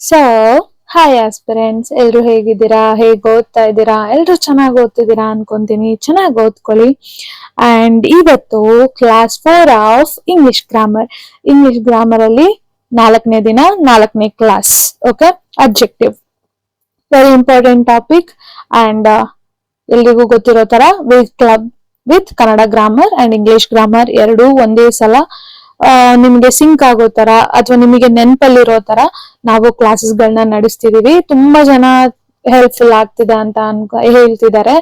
So hi aspirants, ಎಲ್ರು ಹೇಗಿದ್ದೀರಾ? ಹೇಗ್ ಓದ್ತಾ ಇದ್ದೀರಾ? ಎಲ್ರು ಚೆನ್ನಾಗಿ ಓದ್ತಿದ್ದೀರಾ ಅನ್ಕೊಂತೀನಿ. ಚೆನ್ನಾಗಿ ಓದ್ಕೊಳ್ಳಿ. ಅಂಡ್ ಇವತ್ತು ಕ್ಲಾಸ್ 4 ಆಫ್ ಇಂಗ್ಲಿಷ್ ಗ್ರಾಮರ್ ಅಲ್ಲಿ 4ನೇ ದಿನ 4ನೇ class. Okay, objective very important topic. And ಎಲ್ರಿಗೂ ಗೊತ್ತಿರೋ ತರ club with Kannada grammar and English grammar ಎರಡೂ ಒಂದೇ ಸಲ ನಿಮ್ಗೆ ಸಿಂಕ್ ಆಗೋ ತರ ಅಥವಾ ನಿಮಗೆ ನೆನಪಲ್ಲಿರೋ ತರ ನಾವು ಕ್ಲಾಸಸ್ ಗಳನ್ನ ನಡೆಸ್ತಿದೀವಿ. ತುಂಬಾ ಜನ ಹೆಲ್ಪ್ಫುಲ್ ಆಗ್ತಿದೆ ಅಂತ ಹೇಳ್ತಿದ್ದಾರೆ.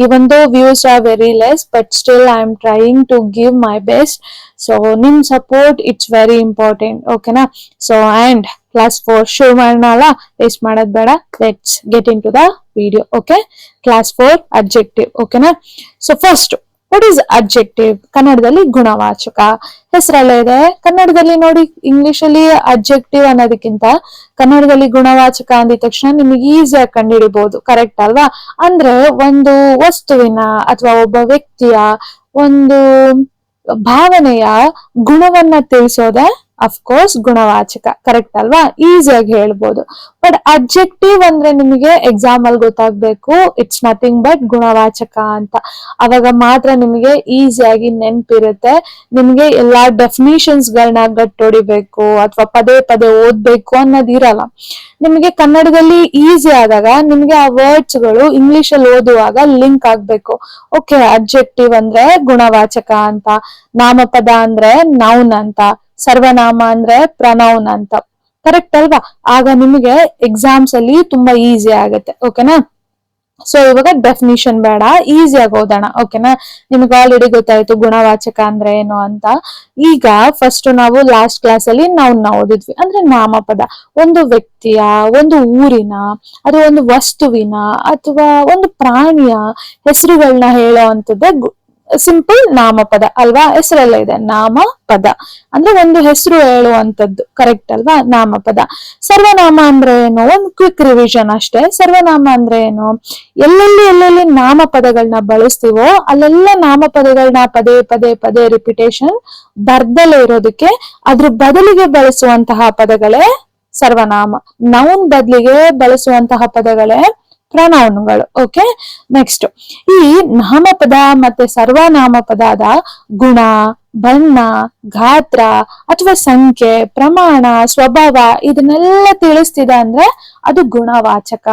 Even though views are very less, but still I am trying to give my best. So ನಿಮ್ ಸಪೋರ್ಟ್ ಇಟ್ಸ್ ವೆರಿ ಇಂಪಾರ್ಟೆಂಟ್. ಓಕೆನಾ? ಸೊ ಅಂಡ್ ಕ್ಲಾಸ್ 4 ಶುರು ಮಾಡೋಣ ಅಲ್ಲ, ವೇಸ್ಟ್ ಮಾಡೋದ್ ಬೇಡ. Let's get into the video. Okay, class 4 objective. ಓಕೆನಾ? So first, what is objective? ಕನ್ನಡದಲ್ಲಿ ಗುಣವಾಚಕ. ಹೆಸರಲ್ಲೇ ಇದೆ. ಕನ್ನಡದಲ್ಲಿ ನೋಡಿ, ಇಂಗ್ಲಿಷ್ ಅಲ್ಲಿ ಅಬ್ಜೆಕ್ಟಿವ್ ಅನ್ನೋದಕ್ಕಿಂತ ಕನ್ನಡದಲ್ಲಿ ಗುಣವಾಚಕ ಅಂದಿದ ತಕ್ಷಣ ನಿಮಗೆ ಈಸಿಯಾಗಿ ಕಂಡುಹಿಡಿಬಹುದು. ಕರೆಕ್ಟ್ ಅಲ್ವಾ? ಅಂದ್ರೆ ಒಂದು ವಸ್ತುವಿನ ಅಥವಾ ಒಬ್ಬ ವ್ಯಕ್ತಿಯ ಒಂದು ಭಾವನೆಯ ಗುಣವನ್ನ ತಿಳಿಸೋದೆ ಅಫ್ಕೋರ್ಸ್ ಗುಣವಾಚಕ. ಕರೆಕ್ಟ್ ಅಲ್ವಾ? ಈಸಿಯಾಗಿ ಹೇಳ್ಬೋದು. ಬಟ್ ಅಬ್ಜೆಕ್ಟಿವ್ ಅಂದ್ರೆ ನಿಮಗೆ ಎಕ್ಸಾಮ್ ಅಲ್ಲಿ ಗೊತ್ತಾಗ್ಬೇಕು, ಇಟ್ಸ್ ನಥಿಂಗ್ ಬಟ್ ಗುಣವಾಚಕ ಅಂತ. ಅವಾಗ ಮಾತ್ರ ನಿಮಗೆ ಈಸಿಯಾಗಿ ನೆನ್ಪಿರುತ್ತೆ. ನಿಮ್ಗೆ ಎಲ್ಲಾ ಡೆಫಿನಿಷನ್ಸ್ ಗಳನ್ನ ಗಟ್ಟೊಡಿಬೇಕು ಅಥವಾ ಪದೇ ಪದೇ ಓದ್ಬೇಕು ಅನ್ನೋದಿರಲ್ಲ. ನಿಮಗೆ ಕನ್ನಡದಲ್ಲಿ ಈಸಿ ಆದಾಗ ನಿಮ್ಗೆ ಆ ವರ್ಡ್ಸ್ ಗಳು ಇಂಗ್ಲಿಷ್ ಅಲ್ಲಿ ಓದುವಾಗ ಲಿಂಕ್ ಆಗ್ಬೇಕು. ಓಕೆ, ಅಬ್ಜೆಕ್ಟಿವ್ ಅಂದ್ರೆ ಗುಣವಾಚಕ ಅಂತ, ನಾಮಪದ ಅಂದ್ರೆ ನೌನ್ ಅಂತ, ಸರ್ವನಾಮ ಅಂದ್ರೆ ಪ್ರನೌನ್ ಅಂತ. ಕರೆಕ್ಟ್ ಅಲ್ವಾ? ಆಗ ನಿಮಗೆ ಎಕ್ಸಾಮ್ಸ್ ಅಲ್ಲಿ ತುಂಬಾ ಈಸಿ ಆಗುತ್ತೆ. ಓಕೆನಾ? ಸೊ ಇವಾಗ ಡೆಫಿನಿಷನ್ ಬೇಡ, ಈಸಿಯಾಗಿ ಓದೋಣ. ಓಕೆನಾ? ನಿಮ್ಗೆ ಆಲ್ರೆಡಿ ಗೊತ್ತಾಯ್ತು ಗುಣವಾಚಕ ಅಂದ್ರೆ ಏನು ಅಂತ. ಈಗ ಫಸ್ಟ್ ನಾವು ಲಾಸ್ಟ್ ಕ್ಲಾಸ್ ಅಲ್ಲಿ ನಾವು ಓದಿದ್ವಿ. ಅಂದ್ರೆ ನಾಮಪದ ಒಂದು ವ್ಯಕ್ತಿಯ, ಒಂದು ಊರಿನ, ಅಥವಾ ಒಂದು ವಸ್ತುವಿನ ಅಥವಾ ಒಂದು ಪ್ರಾಣಿಯ ಹೆಸರುಗಳನ್ನ ಹೇಳೋ ಅಂತದ್ದೇ ಸಿಂಪಲ್ ನಾಮಪದ ಅಲ್ವಾ? ಹೆಸರೆಲ್ಲ ಇದೆ. ನಾಮಪದ ಅಂದ್ರೆ ಒಂದು ಹೆಸರು ಹೇಳುವಂತದ್ದು. ಕರೆಕ್ಟ್ ಅಲ್ವಾ? ನಾಮಪದ. ಸರ್ವನಾಮ ಅಂದ್ರೆ ಏನು? ಒಂದು ಕ್ವಿಕ್ ರಿವಿಷನ್ ಅಷ್ಟೇ. ಸರ್ವನಾಮ ಅಂದ್ರೆ ಏನು? ಎಲ್ಲೆಲ್ಲಿ ನಾಮಪದಗಳನ್ನ ಬಳಸ್ತೀವೋ ಅಲ್ಲೆಲ್ಲ ನಾಮಪದಗಳನ್ನ ಪದೇ ಪದೇ ಪದೇ ರಿಪಿಟೇಷನ್ ಬರ್ದಲೇ ಇರೋದಕ್ಕೆ ಅದ್ರ ಬದಲಿಗೆ ಬಳಸುವಂತಹ ಪದಗಳೇ ಸರ್ವನಾಮ. ನೌನ್ ಬದಲಿಗೆ ಬಳಸುವಂತಹ ಪದಗಳೇ ಪ್ರನೌನ್ಗಳು. ಓಕೆ, ನೆಕ್ಸ್ಟ್, ಈ ನಾಮಪದ ಮತ್ತೆ ಸರ್ವನಾಮಪದದ ಗುಣ, ಬಣ್ಣ, ಗಾತ್ರ ಅಥವಾ ಸಂಖ್ಯೆ, ಪ್ರಮಾಣ, ಸ್ವಭಾವ ಇದನ್ನೆಲ್ಲ ತಿಳಿಸ್ತಿದೆ ಅಂದ್ರೆ ಅದು ಗುಣವಾಚಕ.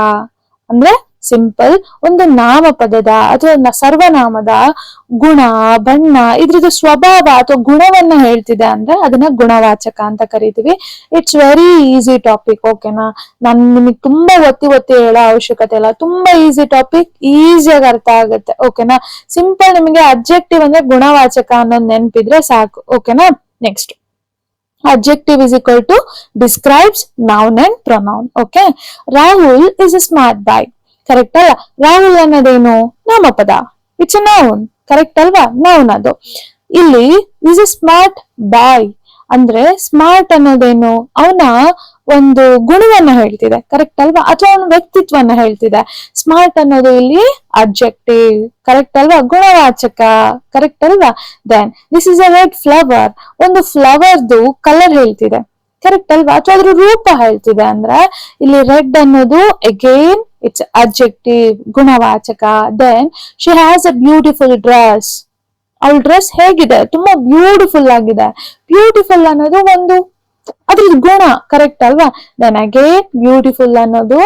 ಅಂದ್ರೆ ಸಿಂಪಲ್ ಒಂದು ನಾಮಪದದ ಅಥವಾ ಸರ್ವನಾಮದ ಗುಣ, ಬಣ್ಣ, ಇದ್ರದ್ದು ಸ್ವಭಾವ ಅಥವಾ ಗುಣವನ್ನ ಹೇಳ್ತಿದೆ ಅಂದ್ರೆ ಅದನ್ನ ಗುಣವಾಚಕ ಅಂತ ಕರಿತೀವಿ. It's very easy topic. ಓಕೆನಾ? ನಾನು ನಿಮಗೆ ತುಂಬಾ ಒತ್ತಿ ಹೇಳೋ ಅವಶ್ಯಕತೆ ಇಲ್ಲ. ತುಂಬಾ ಈಸಿ ಟಾಪಿಕ್, ಈಸಿಯಾಗಿ ಅರ್ಥ ಆಗುತ್ತೆ. ಓಕೆನಾ? ಸಿಂಪಲ್ ನಿಮಗೆ ಅಬ್ಜೆಕ್ಟಿವ್ ಅಂದ್ರೆ ಗುಣವಾಚಕ ಅನ್ನೋದು ನೆನಪಿದ್ರೆ ಸಾಕು. ಓಕೆನಾ? Next, adjective is equal to describes noun and pronoun. Okay, Rahul is a smart guy. Correct ಅಲ್ಲ? ರಾಹುಲ್ ಅನ್ನೋದೇನು? ನಾಮಪದ. It's a noun. ಕರೆಕ್ಟ್ ಅಲ್ವಾ? ನೌನ್ ಅದು. ಇಲ್ಲಿ ಇಸ್ ಎ ಸ್ಮಾರ್ಟ್ ಬಾಯ್ ಅಂದ್ರೆ ಸ್ಮಾರ್ಟ್ ಅನ್ನೋದೇನು? ಅವನ ಒಂದು ಗುಣವನ್ನ ಹೇಳ್ತಿದೆ. ಕರೆಕ್ಟ್ ಅಲ್ವಾ? ಅಥವಾ ಅವನ ವ್ಯಕ್ತಿತ್ವನ್ನ ಹೇಳ್ತಿದೆ. ಸ್ಮಾರ್ಟ್ ಅನ್ನೋದು ಇಲ್ಲಿ ಅಬ್ಜೆಕ್ಟಿವ್. ಕರೆಕ್ಟ್ ಅಲ್ವಾ? ಗುಣವಾಚಕ. ಕರೆಕ್ಟ್ ಅಲ್ವಾ? Then this is a red flower. ಒಂದು ಫ್ಲವರ್ದು ಕಲರ್ ಹೇಳ್ತಿದೆ. ಕರೆಕ್ಟ್ ಅಲ್ವಾ? ಅಥವಾ ಅದ್ರ ರೂಪ ಹೇಳ್ತಿದೆ ಅಂದ್ರೆ ಇಲ್ಲಿ ರೆಡ್ ಅನ್ನೋದು ಅಗೇನ್ ಇಟ್ಸ್ ಅಬ್ಜೆಕ್ಟಿವ್, ಗುಣವಾಚಕ. Then she has a beautiful dress. ಅವಳ ಡ್ರೆಸ್ ಹೇಗಿದೆ? ತುಂಬಾ ಬ್ಯೂಟಿಫುಲ್ ಆಗಿದೆ. ಬ್ಯೂಟಿಫುಲ್ ಅನ್ನೋದು ಒಂದು ಅದ್ರದ್ದು ಗುಣ. ಕರೆಕ್ಟ್ ಅಲ್ವಾ? ದೆನ್ ಅಗೇನ್ ಬ್ಯೂಟಿಫುಲ್ ಅನ್ನೋದು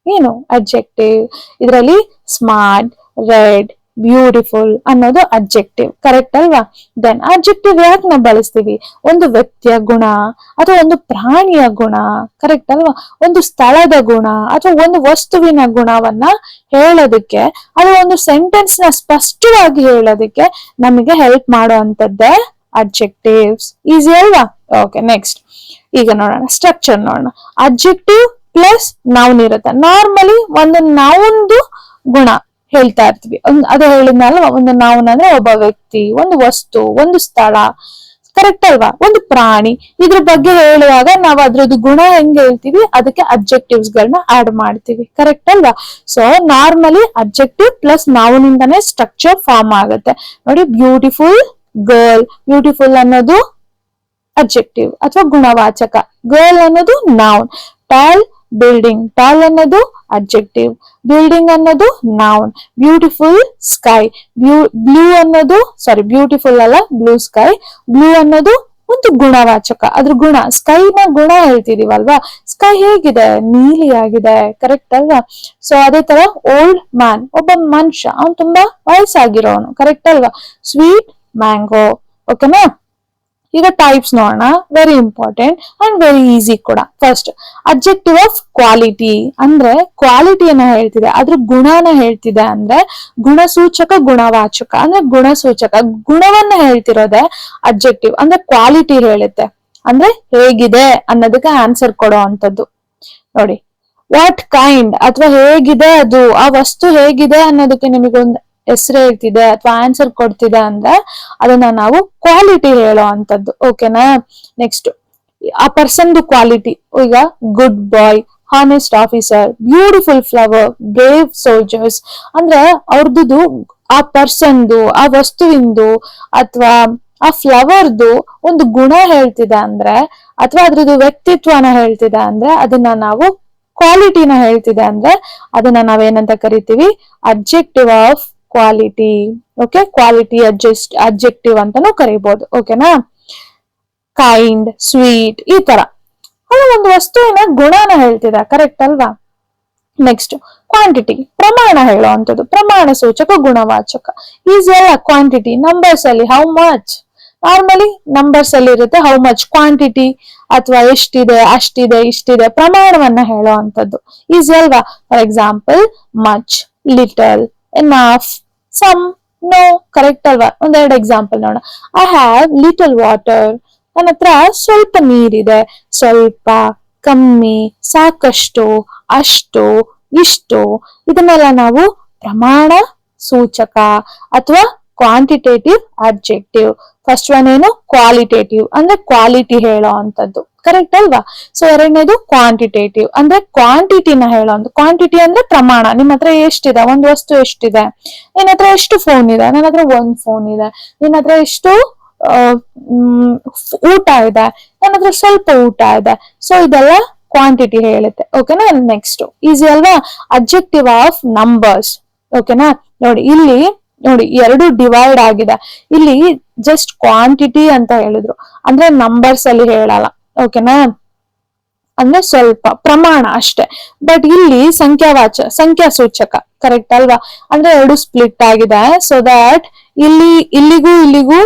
ಏನು? ಅಬ್ಜೆಕ್ಟಿವ್. ಇದರಲ್ಲಿ ಸ್ಮಾರ್ಟ್, ರೆಡ್, ಬ್ಯೂಟಿಫುಲ್ ಅನ್ನೋದು ಅಬ್ಜೆಕ್ಟಿವ್. ಕರೆಕ್ಟ್ ಅಲ್ವಾ? ದೆನ್ ಅಬ್ಜೆಕ್ಟಿವ್ ಯಾಕೆ ನಾವು ಬಳಸ್ತೀವಿ? ಒಂದು ವ್ಯಕ್ತಿಯ ಗುಣ ಅಥವಾ ಒಂದು ಪ್ರಾಣಿಯ ಗುಣ. ಕರೆಕ್ಟ್ ಅಲ್ವಾ? ಒಂದು ಸ್ಥಳದ ಗುಣ ಅಥವಾ ಒಂದು ವಸ್ತುವಿನ ಗುಣವನ್ನ ಹೇಳೋದಕ್ಕೆ, ಅದು ಒಂದು ಸೆಂಟೆನ್ಸ್ ನ ಸ್ಪಷ್ಟವಾಗಿ ಹೇಳೋದಕ್ಕೆ ನಮಗೆ ಹೆಲ್ಪ್ ಮಾಡುವಂತದ್ದೇ ಅಬ್ಜೆಕ್ಟಿವ್ಸ್. ಈಸಿ ಅಲ್ವಾ? ಓಕೆ, ನೆಕ್ಸ್ಟ್ ಈಗ ನೋಡೋಣ, ಸ್ಟ್ರಕ್ಚರ್ ನೋಡೋಣ. ಅಬ್ಜೆಕ್ಟಿವ್ ಪ್ಲಸ್ ನೌನ್ ಇರುತ್ತೆ. ನಾರ್ಮಲಿ ಒಂದು ನೌನ್ದು ಗುಣ ಹೇಳ್ತಾ ಇರ್ತೀವಿ. ಅದೇ ಹೇಳಿದ್ನಲ್ಲ, ಒಂದು ನೌನ್ ಅಂದ್ರೆ ಒಬ್ಬ ವ್ಯಕ್ತಿ, ಒಂದು ವಸ್ತು, ಒಂದು ಸ್ಥಳ. ಕರೆಕ್ಟ್ ಅಲ್ವಾ? ಒಂದು ಪ್ರಾಣಿ. ಇದ್ರ ಬಗ್ಗೆ ಹೇಳುವಾಗ ನಾವು ಅದ್ರದ್ದು ಗುಣ ಹೆಂಗ್ ಹೇಳ್ತೀವಿ ಅದಕ್ಕೆ ಅಬ್ಜೆಕ್ಟಿವ್ಸ್ ಗಳನ್ನ ಆಡ್ ಮಾಡ್ತೀವಿ. ಕರೆಕ್ಟ್ ಅಲ್ವಾ? So normally objective plus noun ಇಂದಾನೆ ಸ್ಟ್ರಕ್ಚರ್ ಫಾರ್ಮ್ ಆಗುತ್ತೆ. ನೋಡಿ, ಬ್ಯೂಟಿಫುಲ್ ಗರ್ಲ್. ಬ್ಯೂಟಿಫುಲ್ ಅನ್ನೋದು ಅಡ್ಜೆಕ್ಟಿವ್ ಅಥವಾ ಗುಣವಾಚಕ. ಗರ್ಲ್ ಅನ್ನೋದು ನೌನ್. ಟಾಲ್ ಬಿಲ್ಡಿಂಗ್, ಟಾಲ್ ಅನ್ನೋದು ಅಡ್ಜೆಕ್ಟಿವ್, ಬಿಲ್ಡಿಂಗ್ ಅನ್ನೋದು ನೌನ್. ಬ್ಯೂಟಿಫುಲ್ ಸ್ಕೈ, ಬ್ಲೂ ಅನ್ನೋದು ಬ್ಯೂಟಿಫುಲ್ ಅಲ್ಲ, ಬ್ಲೂ ಸ್ಕೈ. ಬ್ಲೂ ಅನ್ನೋದು ಒಂದು ಗುಣವಾಚಕ, ಅದ್ರ ಗುಣ. ಸ್ಕೈನ ಗುಣ ಹೇಳ್ತಿದೀವಲ್ವಾ, ಸ್ಕೈ ಹೇಗಿದೆ, ನೀಲಿ ಆಗಿದೆ, ಕರೆಕ್ಟ್ ಅಲ್ವಾ. ಸೊ ಅದೇ ತರ ಓಲ್ಡ್ ಮ್ಯಾನ್, ಒಬ್ಬ ಮನುಷ್ಯ, ಅವ್ನು ತುಂಬಾ ವಯಸ್ಸಾಗಿರೋನು, ಕರೆಕ್ಟ್ ಅಲ್ವಾ. ಸ್ವೀಟ್ ಮ್ಯಾಂಗೋ, ಓಕೆನಾ. ಈಗ ಟೈಪ್ಸ್ ನೋಡೋಣ, very important and very easy ಕೂಡ. ಫಸ್ಟ್, ಅಬ್ಜೆಕ್ಟಿವ್ ಆಫ್ ಕ್ವಾಲಿಟಿ ಅಂದ್ರೆ ಕ್ವಾಲಿಟಿಯನ್ನ ಹೇಳ್ತಿದೆ, ಅದ್ರ ಗುಣನ ಹೇಳ್ತಿದೆ ಅಂದ್ರೆ ಗುಣಸೂಚಕ, ಗುಣವಾಚಕ ಅಂದ್ರೆ ಗುಣಸೂಚಕ. ಗುಣವನ್ನ ಹೇಳ್ತಿರೋದೆ ಅಬ್ಜೆಕ್ಟಿವ್ ಅಂದ್ರೆ ಕ್ವಾಲಿಟಿ ಹೇಳುತ್ತೆ, ಅಂದ್ರೆ ಹೇಗಿದೆ ಅನ್ನೋದಕ್ಕೆ ಆನ್ಸರ್ ಕೊಡೋ ಅಂತದ್ದು. ನೋಡಿ, ವಾಟ್ ಕೈಂಡ್ ಅಥವಾ ಹೇಗಿದೆ ಅದು, ಆ ವಸ್ತು ಹೇಗಿದೆ ಅನ್ನೋದಕ್ಕೆ ನಿಮಗೊಂದು ಹೆಸರು ಹೇಳ್ತಿದೆ ಅಥವಾ ಆನ್ಸರ್ ಕೊಡ್ತಿದೆ ಅಂದ್ರೆ ಅದನ್ನ ನಾವು ಕ್ವಾಲಿಟಿ ಹೇಳೋ ಅಂತದ್ದು, ಓಕೆನಾ. ನೆಕ್ಸ್ಟ್, ಆ ಪರ್ಸನ್ದು ಕ್ವಾಲಿಟಿ. ಈಗ good boy, honest officer, beautiful flower, brave soldiers ಅಂದ್ರೆ ಅವ್ರದ್ದು, ಆ ಪರ್ಸನ್ದು, ಆ ವಸ್ತುವಿಂದು ಅಥವಾ ಆ ಫ್ಲವರ್ದು ಒಂದು ಗುಣ ಹೇಳ್ತಿದೆ ಅಂದ್ರೆ ಅಥವಾ ಅದ್ರದ್ದು ವ್ಯಕ್ತಿತ್ವನ ಹೇಳ್ತಿದೆ ಅಂದ್ರೆ ಅದನ್ನ ನಾವು ಕ್ವಾಲಿಟಿನ ಹೇಳ್ತಿದೆ ಅಂದ್ರೆ ಅದನ್ನ ನಾವೇನಂತ ಕರಿತೀವಿ, objective of quality. Okay, quality objective ಅಂತಾನು ಕರಿಬಹುದು, ಓಕೆನಾ. ಕೈಂಡ್, ಸ್ವೀಟ್, ಈ ತರ ಒಂದು ವಸ್ತುವಿನ ಗುಣನ ಹೇಳ್ತಿದೆ, ಕರೆಕ್ಟ್ ಅಲ್ವಾ. ನೆಕ್ಸ್ಟ್, ಕ್ವಾಂಟಿಟಿ, ಪ್ರಮಾಣ ಹೇಳುವಂಥದ್ದು, ಪ್ರಮಾಣ ಸೂಚಕ, ಗುಣವಾಚಕ. ಈಸಿ ಅಲ್ಲ. ಕ್ವಾಂಟಿಟಿ ನಂಬರ್ಸ್ ಅಲ್ಲಿ, ಹೌ ಮಚ್. ನಾರ್ಮಲಿ ನಂಬರ್ಸ್ ಅಲ್ಲಿ ಇರುತ್ತೆ ಹೌ ಮಚ್. ಕ್ವಾಂಟಿಟಿ ಅಥವಾ ಎಷ್ಟಿದೆ, ಅಷ್ಟಿದೆ, ಇಷ್ಟಿದೆ, ಪ್ರಮಾಣವನ್ನ ಹೇಳೋ ಅಂತದ್ದು. ಈಸಿ ಅಲ್ವಾ. For example, much, little, enough, some, no, correct ಅಲ್ವಾ. ಒಂದೆರಡು ಎಕ್ಸಾಂಪಲ್ ನೋಡೋಣ. ಐ ಹ್ಯಾವ್ ಲಿಟಲ್ ವಾಟರ್, ನನ್ನ ಹತ್ರ ಸ್ವಲ್ಪ ನೀರಿದೆ. ಸ್ವಲ್ಪ, ಕಮ್ಮಿ, ಸಾಕಷ್ಟು, ಅಷ್ಟು, ಇಷ್ಟು, ಇದನ್ನೆಲ್ಲ ನಾವು ಪ್ರಮಾಣ ಸೂಚಕ ಅಥವಾ ಕ್ವಾಂಟಿಟೇಟಿವ್ ಅಬ್ಜೆಕ್ಟಿವ್. ಫಸ್ಟ್ ಒನ್ ಏನು, ಕ್ವಾಲಿಟೇಟಿವ್ ಅಂದ್ರೆ ಕ್ವಾಲಿಟಿ ಹೇಳೋ ಅಂತದ್ದು, ಕರೆಕ್ಟ್ ಅಲ್ವಾ. ಸೊ ಎರಡನೇದು ಕ್ವಾಂಟಿಟೇಟಿವ್ ಅಂದ್ರೆ ಕ್ವಾಂಟಿಟಿನ ಹೇಳೋ ಅಂತ. ಕ್ವಾಂಟಿಟಿ ಅಂದ್ರೆ ಪ್ರಮಾಣ. ನಿಮ್ ಹತ್ರ ಎಷ್ಟಿದೆ, ಒಂದು ವಸ್ತು ಎಷ್ಟಿದೆ, ನಿನ್ನ ಹತ್ರ ಎಷ್ಟು ಫೋನ್ ಇದೆ, ನನ್ನ ಹತ್ರ ಒಂದ್ ಫೋನ್ ಇದೆ. ನಿನ್ನ ಹತ್ರ ಎಷ್ಟು ಊಟ ಇದೆ, ನನ್ನ ಹತ್ರ ಸ್ವಲ್ಪ ಊಟ ಇದೆ. ಸೊ ಇದೆಲ್ಲ ಕ್ವಾಂಟಿಟಿ ಹೇಳುತ್ತೆ, ಓಕೆನಾ. ನೆಕ್ಸ್ಟ್, ಈಸಿ ಅಲ್ವಾ. ಅಬ್ಜೆಕ್ಟಿವ್ ಆಫ್ ನಂಬರ್ಸ್, ಓಕೆನಾ. ನೋಡಿ ಇಲ್ಲಿ, ನೋಡಿ ಎರಡು ಡಿವೈಡ್ ಆಗಿದೆ. ಇಲ್ಲಿ ಜಸ್ಟ್ ಕ್ವಾಂಟಿಟಿ ಅಂತ ಹೇಳಿದ್ರು ಅಂದ್ರೆ ನಂಬರ್ಸ್ ಅಲ್ಲಿ ಹೇಳಲ್ಲ, ಓಕೆನಾ. ಅಂದ್ರೆ ಸ್ವಲ್ಪ ಪ್ರಮಾಣ ಅಷ್ಟೇ. ಬಟ್ ಇಲ್ಲಿ ಸಂಖ್ಯಾ ಸೂಚಕ, ಕರೆಕ್ಟ್ ಅಲ್ವಾ. ಅಂದ್ರೆ ಎರಡು ಸ್ಪ್ಲಿಟ್ ಆಗಿದೆ. ಸೊ ದಟ್ ಇಲ್ಲಿಗೂ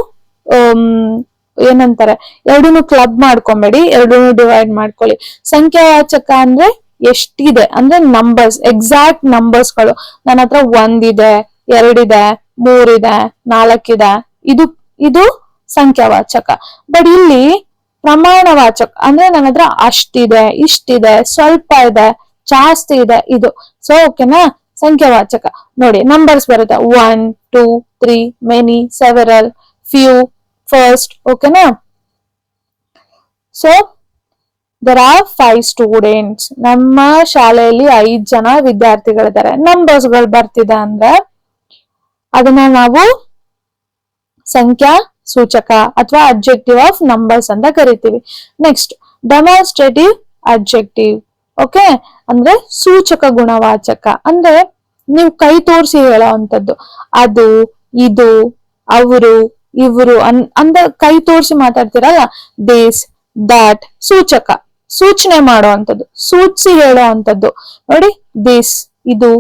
ಏನಂತಾರೆ, ಎರಡೂನು ಕ್ಲಬ್ ಮಾಡ್ಕೊಂಬೇಡಿ, ಎರಡೂನು ಡಿವೈಡ್ ಮಾಡ್ಕೊಳ್ಳಿ. ಸಂಖ್ಯಾವಾಚಕ ಅಂದ್ರೆ ಎಷ್ಟಿದೆ ಅಂದ್ರೆ ನಂಬರ್ಸ್, ಎಕ್ಸಾಕ್ಟ್ ನಂಬರ್ಸ್ಗಳು. ನನ್ನ ಹತ್ರ ಒಂದಿದೆ, ಎರಡಿದೆ, ಮೂರಿದೆ, ನಾಲ್ಕಿದೆ, ಇದು ಸಂಖ್ಯಾವಾಚಕ. ಬಟ್ ಇಲ್ಲಿ ಪ್ರಮಾಣವಾಚಕ ಅಂದ್ರೆ ನನ್ನ ಹತ್ರ ಅಷ್ಟಿದೆ, ಇಷ್ಟಿದೆ, ಸ್ವಲ್ಪ ಇದೆ, ಜಾಸ್ತಿ ಇದೆ, ಇದು. ಸೊ ಓಕೆನಾ. ಸಂಖ್ಯಾವಾಚಕ ನೋಡಿ, ನಂಬರ್ಸ್ ಬರುತ್ತೆ 1, 2, 3, ಮೆನಿ, ಸೆವೆರಲ್, ಫ್ಯೂ, ಫಸ್ಟ್, ಓಕೆನಾ. So there are 5 students. ನಮ್ಮ ಶಾಲೆಯಲ್ಲಿ 5 ಜನ ವಿದ್ಯಾರ್ಥಿಗಳಿದ್ದಾರೆ. ನಂಬರ್ಸ್ ಗಳು ಬರ್ತಿದೆ ಅಂದ್ರೆ ಅದನ್ನ ನಾವು ಸಂಖ್ಯಾ ಸೂಚಕ ಅಥವಾ ಅಬ್ಜೆಕ್ಟಿವ್ ಆಫ್ ನಂಬರ್ಸ್ ಅಂತ ಕರಿತೀವಿ. Next, demonstrative objective. ಓಕೆ, ಅಂದ್ರೆ ಸೂಚಕ ಗುಣವಾಚಕ ಅಂದ್ರೆ ನೀವು ಕೈ ತೋರಿಸಿ ಹೇಳೋ ಅಂತದ್ದು. ಅದು, ಇದು, ಅವರು, ಇವರು ಅಂದ ಕೈ ತೋರಿಸಿ ಮಾತಾಡ್ತಿರಲ್ಲ, ದಿಸ್, ದಟ್. ಸೂಚಕ, ಸೂಚನೆ ಮಾಡೋ ಅಂತದ್ದು, ಸೂಚಿಸಿ ಹೇಳೋ ಅಂತದ್ದು. ನೋಡಿ, ದಿಸ್, ಇದು,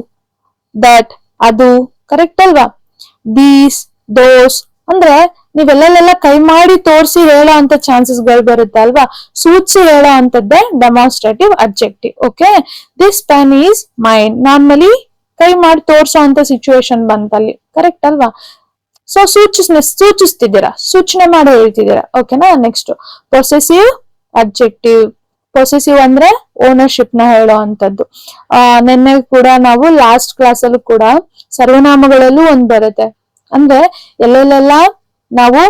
ದಟ್, ಅದು, ಕರೆಕ್ಟ್ ಅಲ್ವಾ. ದೀಸ್, ದೋಸ್ ಅಂದ್ರೆ ನೀವೆಲ್ಲೆಲ್ಲ ಕೈ ಮಾಡಿ ತೋರಿಸಿ ಹೇಳೋ ಅಂತ ಚಾನ್ಸಸ್ ಗಳು ಬರುತ್ತೆ ಅಲ್ವಾ. ಸೂಚಿಸಿ ಹೇಳೋ ಅಂತದ್ದೇ demonstrative objective. Okay, this pen is mine. Normally ಕೈ ಮಾಡಿ ತೋರ್ಸೋ ಅಂತ ಸಿಚುವೇಶನ್ ಬಂತಲ್ಲಿ, ಕರೆಕ್ಟ್ ಅಲ್ವಾ. ಸೊ ಸೂಚಿಸ್ತಿದ್ದೀರಾ, ಸೂಚನೆ ಮಾಡಿ ಹೇಳ್ತಿದ್ದೀರಾ, ಓಕೆನಾ. Next, possessive objective. ಪೊಸೆಸಿವ್ ಅಂದ್ರೆ ಓನರ್ಶಿಪ್ ನ ಹೇಳೋ ಅಂತದ್ದು. ನಿನ್ನೆ ಕೂಡ ನಾವು ಲಾಸ್ಟ್ ಕ್ಲಾಸ್ ಅಲ್ಲೂ ಕೂಡ ಸರ್ವನಾಮಗಳಲ್ಲೂ ಒಂದ್ ಬರುತ್ತೆ. ಅಂದ್ರೆ ಎಲ್ಲೆಲ್ಲೆಲ್ಲ ನಾವು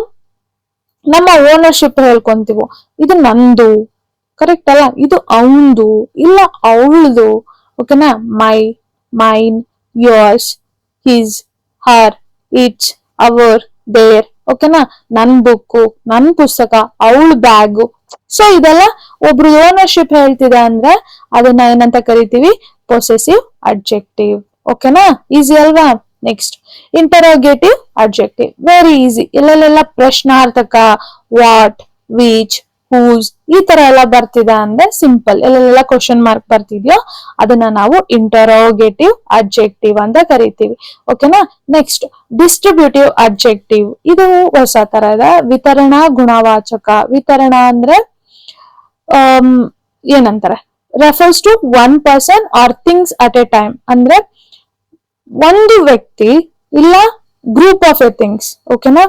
ನಮ್ಮ ಓನರ್ಶಿಪ್ ಹೇಳ್ಕೊಂತೀವೋ, ಇದು ನಂದು, ಕರೆಕ್ಟ್ ಅಲ್ಲ, ಇದು ಅವಂದು ಇಲ್ಲ ಅವಳದು, ಓಕೆನಾ. Mine, yours, his, her, its, our, their, ಓಕೆನಾ. ನನ್ ಬುಕ್ಕು, ನನ್ ಪುಸ್ತಕ, ಅವಳ ಬ್ಯಾಗು. ಸೊ ಇದೆಲ್ಲ ಒಬ್ರು ಓನರ್ಶಿಪ್ ಹೇಳ್ತಿದೆ ಅಂದ್ರೆ ಅದನ್ನ ಏನಂತ ಕರಿತೀವಿ? Possessive adjective. ಓಕೆನಾ, ಈಸಿ ಅಲ್ವಾ? Next interrogative adjective, very easy. ಇಲ್ಲೆಲ್ಲ ಪ್ರಶ್ನಾರ್ಥಕ, ವಾಟ್, ವಿಚ್, ಹೂಸ್ ಈ ತರ ಎಲ್ಲ ಬರ್ತಿದೆ ಅಂದ್ರೆ ಸಿಂಪಲ್. ಎಲ್ಲೆಲ್ಲ ಕ್ವಶನ್ ಮಾರ್ಕ್ ಬರ್ತಿದ್ಯೋ ಅದನ್ನ ನಾವು ಇಂಟರೋಗೇಟಿವ್ ಅಡ್ಜೆಕ್ಟಿವ್ ಅಂತ ಕರಿತೀವಿ. ಓಕೆನಾ. ನೆಕ್ಸ್ಟ್ ಡಿಸ್ಟ್ರಿಬ್ಯೂಟಿವ್ ಅಡ್ಜೆಕ್ಟಿವ್, ಇದು ಹೊಸ ತರದ ವಿತರಣಾ ಗುಣವಾಚಕ. ವಿತರಣಾ ಅಂದ್ರೆ ಏನಂತಾರೆ? Refers to one person or things at a time. ಅಂದ್ರೆ ಒಂದು ವ್ಯಕ್ತಿ ಇಲ್ಲ ಗ್ರೂಪ್ ಆಫ್ ಎ ಥಿಂಗ್ಸ್. ಓಕೆನಾ.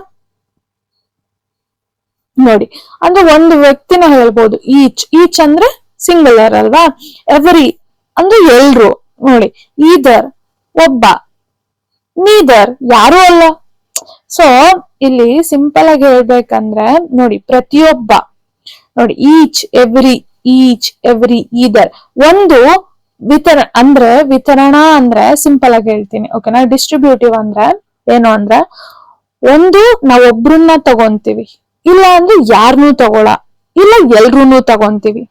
ನೋಡಿ, ಅಂದ್ರೆ ಒಂದು ವ್ಯಕ್ತಿನ ಹೇಳ್ಬೋದು. ಈಚ್ ಅಂದ್ರೆ ಸಿಂಗುಲರ್ ಅಲ್ವಾ. ಎವರಿ ಅಂದ್ರೆ ಎಲ್ರು. ನೋಡಿ, ಈದರ್ ಒಬ್ಬ, ನೀದರ್ ಯಾರು ಅಲ್ಲ. ಸೊ ಇಲ್ಲಿ ಸಿಂಪಲ್ ಆಗಿ ಹೇಳ್ಬೇಕಂದ್ರೆ ನೋಡಿ, ಪ್ರತಿಯೊಬ್ಬ, ನೋಡಿ ಈಚ್ ಎವ್ರಿ, ಈದರ್. ಒಂದು ವಿತರಣಾ ಅಂದ್ರೆ ಸಿಂಪಲ್ ಆಗಿ ಹೇಳ್ತೀನಿ. ಓಕೆನಾ. ಡಿಸ್ಟ್ರಿಬ್ಯೂಟಿವ್ ಅಂದ್ರೆ ಏನು ಅಂದ್ರೆ ಒಂದು ನಾವೊಬ್ರನ್ನ ತಗೊಂತೀವಿ, ಇಲ್ಲ ಅಂದ್ರೆ ಯಾರನ್ನೂ ತಗೊಳ, ಇಲ್ಲ ಎಲ್ರೂನು ತಗೊಂತೀವಿ.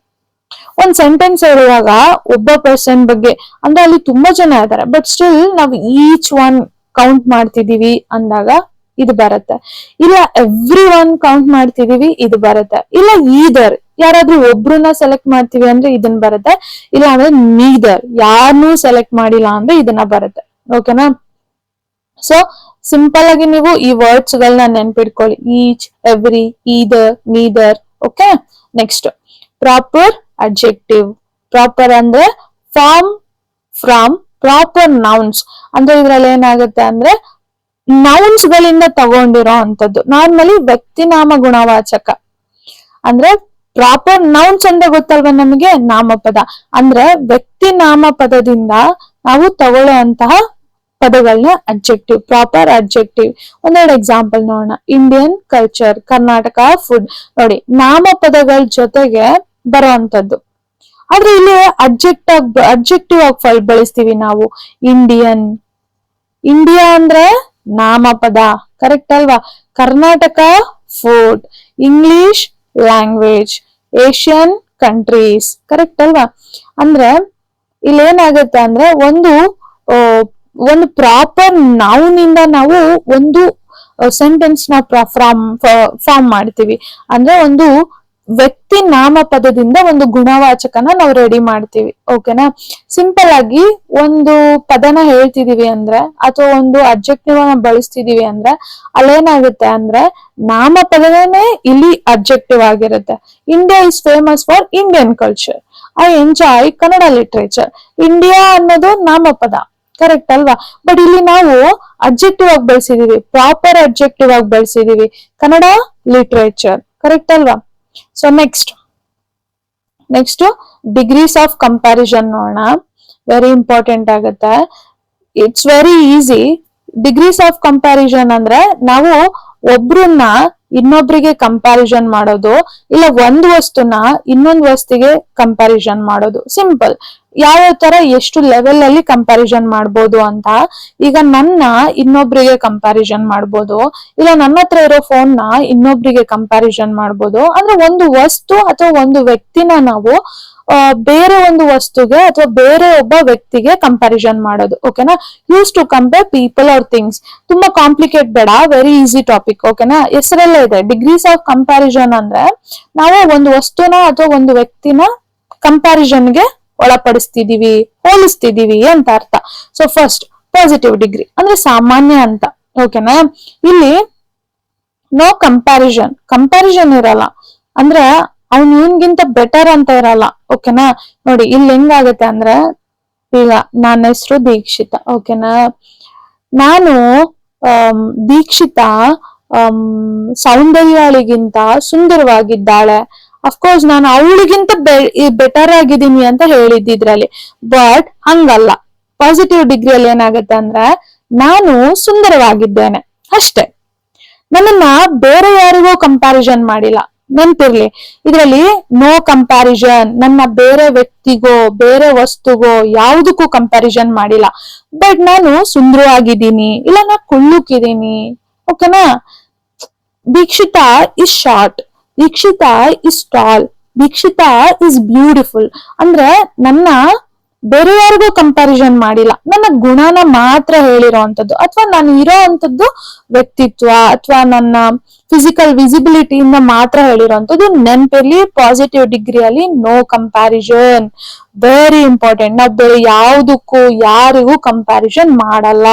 ಒಂದ್ ಸೆಂಟೆನ್ಸ್ ಹೇಳುವಾಗ ಒಬ್ಬ ಪರ್ಸನ್ ಬಗ್ಗೆ ಅಂದ್ರೆ ಅಲ್ಲಿ ತುಂಬಾ ಜನ ಇದ್ದಾರೆ, ಬಟ್ ಸ್ಟಿಲ್ ನಾವು ಈಚ್ ಒನ್ ಕೌಂಟ್ ಮಾಡ್ತಿದೀವಿ ಅಂದಾಗ ಇದು ಬರುತ್ತೆ. ಇಲ್ಲ ಎವ್ರಿ ಒನ್ ಕೌಂಟ್ ಮಾಡ್ತಿದೀವಿ, ಇದು ಬರುತ್ತೆ. ಇಲ್ಲ ಈದರ್ ಯಾರಾದ್ರೂ ಒಬ್ರನ್ನ ಸೆಲೆಕ್ಟ್ ಮಾಡ್ತೀವಿ ಅಂದ್ರೆ ಇದನ್ನ ಬರುತ್ತೆ. ಇಲ್ಲ ಅಂದ್ರೆ ನೀದರ್ ಯಾರನ್ನೂ ಸೆಲೆಕ್ಟ್ ಮಾಡಿಲ್ಲ ಅಂದ್ರೆ ಇದನ್ನ ಬರುತ್ತೆ. ಓಕೆನಾ. ಸೊ ಸಿಂಪಲ್ ಆಗಿ ನೀವು ಈ ವರ್ಡ್ಸ್ ಗಳನ್ನ ನೆನ್ಪಿಡ್ಕೊಳ್ಳಿ. Each, every, either, neither. Okay. Next proper adjective. Proper ಅಂದ್ರೆ ಫಾರ್ಮ್ ಫ್ರಮ್ ಪ್ರಾಪರ್ ನೌನ್ಸ್. ಅಂದ್ರೆ ಇದ್ರಲ್ಲಿ ಏನಾಗುತ್ತೆ ಅಂದ್ರೆ ನೌನ್ಸ್ ಗಳಿಂದ ತಗೊಂಡಿರೋ ಅಂತದ್ದು. ನಾರ್ಮಲಿ ವ್ಯಕ್ತಿನಾಮ ಗುಣವಾಚಕ ಅಂದ್ರೆ ಪ್ರಾಪರ್ ನೌನ್ಸ್ ಅಂದ್ರೆ ಗೊತ್ತಲ್ವಾ ನಮಗೆ? ನಾಮಪದ ಅಂದ್ರೆ ವ್ಯಕ್ತಿ ನಾಮಪದದಿಂದ ನಾವು ತಗೊಳ್ಳೋ ಅಂತಹ ಪದಗಳನ್ನ ಅಡ್ಜೆಕ್ಟಿವ್, ಪ್ರಾಪರ್ ಅಡ್ಜೆಕ್ಟಿವ್. ಒಂದೆರಡು ಎಕ್ಸಾಂಪಲ್ ನೋಡೋಣ. Indian culture, Karnataka food. ನೋಡಿ, ನಾಮಪದಗಳ ಜೊತೆಗೆ ಬರೋ ಅಂತದ್ದು. ಆದ್ರೆ ಇಲ್ಲಿ ಅಡ್ಜೆಕ್ಟಿವ್ ಆಗಿ ಬಳಸ್ತೀವಿ ನಾವು. ಇಂಡಿಯನ್, ಇಂಡಿಯಾ ಅಂದ್ರೆ ನಾಮಪದ, ಕರೆಕ್ಟ್ ಅಲ್ವಾ? Karnataka food, English language, Asian countries, correct ಅಲ್ವಾ? ಅಂದ್ರೆ ಇಲ್ಲಿ ಏನಾಗುತ್ತೆ ಅಂದ್ರೆ ಒಂದು ಪ್ರಾಪರ್ ನೌನ್ ಇಂದ ನಾವು ಒಂದು ಸೆಂಟೆನ್ಸ್ ನ ಫಾರ್ಮ್ ಮಾಡ್ತೀವಿ. ಅಂದ್ರೆ ಒಂದು ವ್ಯಕ್ತಿ ನಾಮಪದದಿಂದ ಒಂದು ಗುಣವಾಚಕನ ನಾವು ರೆಡಿ ಮಾಡ್ತೀವಿ. ಓಕೆನಾ. ಸಿಂಪಲ್ ಆಗಿ ಒಂದು ಪದನ ಹೇಳ್ತಿದೀವಿ ಅಂದ್ರೆ ಅಥವಾ ಒಂದು ಅಡ್ಜೆಕ್ಟಿವ್ ನ ಬಳಸ್ತಿದೀವಿ ಅಂದ್ರೆ ಅಲ್ಲೇನಾಗುತ್ತೆ ಅಂದ್ರೆ ನಾಮಪದನೇ ಇಲ್ಲಿ ಅಡ್ಜೆಕ್ಟಿವ್ ಆಗಿರುತ್ತೆ. India is famous for Indian culture. I enjoy Kannada literature. India ಅನ್ನೋದು ನಾಮಪದ, ಕರೆಕ್ಟ್ ಅಲ್ವಾ? ಬಟ್ ಇಲ್ಲಿ ನಾವು ಅಡ್ಜೆಕ್ಟಿವ್ ಆಗಿ ಬಳಸಿದೀವಿ, ಪ್ರಾಪರ್ ಅಡ್ಜೆಕ್ಟಿವ್ ಆಗಿ ಬಳಸಿದೀವಿ, ಕನ್ನಡ ಲಿಟ್ರೇಚರ್, ಕರೆಕ್ಟ್ ಅಲ್ವಾ? So next degrees of comparison ನೋಡೋಣ. ವೆರಿ ಇಂಪಾರ್ಟೆಂಟ್ ಆಗುತ್ತೆ. It's very easy. Degrees of comparison ಅಂದ್ರೆ ನಾವು ಒಬ್ರನ್ನ ಇನ್ನೊಬ್ರಿಗೆ ಕಂಪ್ಯಾರಿಸನ್ ಮಾಡೋದು, ಇಲ್ಲ ಒಂದು ವಸ್ತುನ ಇನ್ನೊಂದು ವಸ್ತುಗೆ ಕಂಪ್ಯಾರಿಸನ್ ಮಾಡೋದು. ಸಿಂಪಲ್. ಯಾವ್ಯಾವ ತರ ಎಷ್ಟು ಲೆವೆಲ್ ಅಲ್ಲಿ ಕಂಪ್ಯಾರಿಸನ್ ಮಾಡ್ಬೋದು ಅಂತ. ಈಗ ನನ್ನ ಇನ್ನೊಬ್ರಿಗೆ ಕಂಪ್ಯಾರಿಸನ್ ಮಾಡ್ಬೋದು, ಇಲ್ಲ ನನ್ನ ಹತ್ರ ಇರೋ ಫೋನ್ ನ ಇನ್ನೊಬ್ರಿಗೆ ಕಂಪ್ಯಾರಿಸನ್ ಮಾಡ್ಬೋದು. ಅಂದ್ರೆ ಒಂದು ವಸ್ತು ಅಥವಾ ಒಂದು ವ್ಯಕ್ತಿನ ನಾವು ಬೇರೆ ಒಂದು ವಸ್ತುಗೆ ಅಥವಾ ಬೇರೆ ಒಬ್ಬ ವ್ಯಕ್ತಿಗೆ ಕಂಪ್ಯಾರಿಸನ್ ಮಾಡೋದು. ಓಕೆನಾ. Use to compare people or things. ತುಂಬಾ ಕಾಂಪ್ಲಿಕೇಟ್ ಬೇಡ, ವೆರಿ ಈಸಿ ಟಾಪಿಕ್. ಓಕೆನಾ. ಹೆಸರಲ್ಲೇ ಇದೆ. ಡಿಗ್ರೀಸ್ ಆಫ್ ಕಂಪ್ಯಾರಿಸನ್ ಅಂದ್ರೆ ನಾವು ಒಂದು ವಸ್ತುನ ಅಥವಾ ಒಂದು ವ್ಯಕ್ತಿನ ಕಂಪ್ಯಾರಿಸನ್ಗೆ ಒಳಪಡಿಸ್ತಿದೀವಿ, ಹೋಲಿಸ್ತಿದೀವಿ ಅಂತ ಅರ್ಥ. ಸೊ ಫಸ್ಟ್ ಪಾಸಿಟಿವ್ ಡಿಗ್ರಿ ಅಂದ್ರೆ ಸಾಮಾನ್ಯ ಅಂತ. ಓಕೆನಾ. ಇಲ್ಲಿ ನೋ ಕಂಪ್ಯಾರಿಸನ್ ಇರಲ್ಲ. ಅಂದ್ರೆ ಅವ್ನು ಇವನ್ಗಿಂತ ಬೆಟರ್ ಅಂತ ಇರಲ್ಲ. ಓಕೆನಾ. ನೋಡಿ ಇಲ್ಲಿ ಹೆಂಗಾಗತ್ತೆ ಅಂದ್ರೆ, ಈಗ ನನ್ನ ಹೆಸರು ದೀಕ್ಷಿತ. ಓಕೆನಾ. ನಾನು ದೀಕ್ಷಿತ ಸೌಂದರ್ಯಾಳಿಗಿಂತ ಸುಂದರವಾಗಿದ್ದಾಳೆ. ಅಫ್ಕೋರ್ಸ್ ನಾನು ಅವಳಿಗಿಂತ ಬೆಟರ್ ಆಗಿದ್ದೀನಿ ಅಂತ ಹೇಳಿದ್ರಲ್ಲಿ. ಬಟ್ ಹಂಗಲ್ಲ. ಪಾಸಿಟಿವ್ ಡಿಗ್ರಿಯಲ್ಲಿ ಏನಾಗುತ್ತೆ ಅಂದ್ರೆ ನಾನು ಸುಂದರವಾಗಿದ್ದೇನೆ ಅಷ್ಟೇ. ನನ್ನನ್ನ ಬೇರೆ ಯಾರಿಗೂ ಕಂಪ್ಯಾರಿಸನ್ ಮಾಡಿಲ್ಲ. ನೆನ್ಪಿರ್ಲಿ, ಇದರಲ್ಲಿ ನೋ ಕಂಪ್ಯಾರಿಸನ್. ನನ್ನ ಬೇರೆ ವ್ಯಕ್ತಿಗೋ ಬೇರೆ ವಸ್ತುಗೋ ಯಾವುದಕ್ಕೂ ಕಂಪ್ಯಾರಿಸನ್ ಮಾಡಿಲ್ಲ. ಬಟ್ ನಾನು ಸುಂದರವಾಗಿದ್ದೀನಿ, ಇಲ್ಲ ನಾ ಕುಳ್ಳುಕಿದ್ದೀನಿ. ಓಕೆನಾ. Dikshita is short, Dikshita is tall, Dikshita is beautiful. ಅಂದ್ರೆ ನನ್ನ ಬೇರೆಯವ್ರಿಗೂ ಕಂಪ್ಯಾರಿಸನ್ ಮಾಡಿಲ್ಲ, ನನ್ನ ಗುಣನ ಮಾತ್ರ ಹೇಳಿರೋಂಥದ್ದು, ಅಥವಾ ನಾನು ಇರೋ ಅಂತದ್ದು ವ್ಯಕ್ತಿತ್ವ ಅಥವಾ ನನ್ನ ಫಿಸಿಕಲ್ ವಿಸಿಬಿಲಿಟಿಯಿಂದ ಮಾತ್ರ ಹೇಳಿರೋಂಥದ್ದು. ನೆನ್ಪಿರ್ಲಿ, ಪಾಸಿಟಿವ್ ಡಿಗ್ರಿಯಲ್ಲಿ ನೋ ಕಂಪ್ಯಾರಿಸನ್, ವೆರಿ ಇಂಪಾರ್ಟೆಂಟ್. ನಾವು ಬೇರೆ ಯಾವುದಕ್ಕೂ ಯಾರಿಗೂ ಕಂಪ್ಯಾರಿಸನ್ ಮಾಡಲ್ಲ.